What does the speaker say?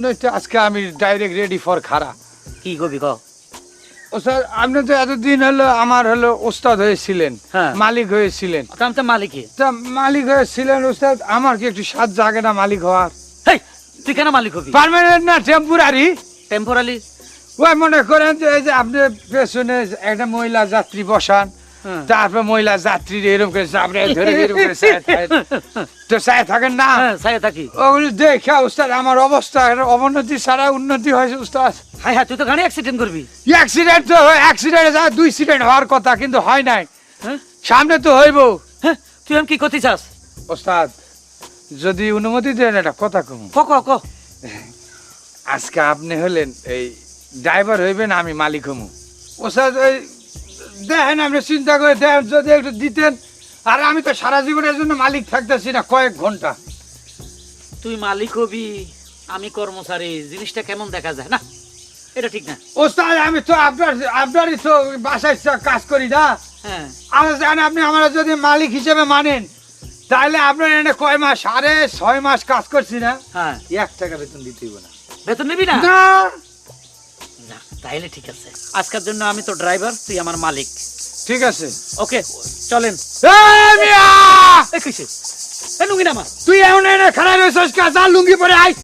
আজকে আমি direct ready for খাড়া। কি কবি ক? ও স্যার, আপনি তো এতদিন হলো আমার হলো ওস্তাদ হয়েছিলেন, হ্যাঁ। মালিক হয়েছিলেন। আমি তো মালিকই। তা মালিক হয়েছিলেন ওস্তাদ, আমার কি একটু সাত জাগে না মালিক হওয়ার? হেই, তুই কেন মালিক হবি? পার্মানেন্ট না টেম্পোরারি? টেম্পোরালি। ওই মনে করেন যে এই যে আপনি পেছনে একটা মহিলা যাত্রী বসান, তারপর মহিলা যাত্রী এরকম করে চাপড়ে ধরে এরকম করে তো চায় থাকেন না? হ্যাঁ, সাথে থাকি। ওগুলো দেখে ওস্তাদ আমার অবস্থা অবনতি ছাড়া উন্নতি হয়েছে ওস্তাদ। হাই হাই, তুই তো গাড়ি অ্যাক্সিডেন্ট করবি। অ্যাক্সিডেন্ট তো অ্যাক্সিডেন্টে যা 2 অ্যাক্সিডেন্ট হওয়ার কথা, কিন্তু হয় নাই। হ্যাঁ সামনে তো হইব। হ্যাঁ, তুই আমি কি করতে চাস? ওস্তাদ যদি অনুমতি দেন একটা কথা কম। ক ক ক। আজকে আপনি হলেন এই ড্রাইভার হইবেন, আমি মালিক হমু। ওস্তাদ ওই দেখেন, আপনি চিন্তা করে দেখেন যদি একটু দিতেন। আর আমি তো সারা জীবনের জন্য মালিক থাকতেছি না, কয়েক ঘন্টা। তুই মালিক হবি, আমি কর্মচারী, জিনিসটা কেমন দেখা যায় না? এটা ঠিক না। ওস্তাদ আমি তো আপনারই তো বাসায় কাজ করি না। হ্যাঁ, আমি জানি আপনি আমার যদি মালিক হিসেবে মানেন, তাহলে আপনার এনে কয় মাস, 6.5 মাস কাজ করছি না, হ্যাঁ। 1 টাকা বেতন দিতে হইব না। বেতন নিবি না? না। না, তাইলে ঠিক আছে। আজকের জন্য আমি তো ড্রাইভার, তুই আমার মালিক। ঠিক আছে। ওকে, চলেন। এই মিয়া! এই কিসে? এই লুঙ্গি নামা। তুই এমন এনে খারাপ হয়েছিস, কাজা লুঙ্গি পরে আই।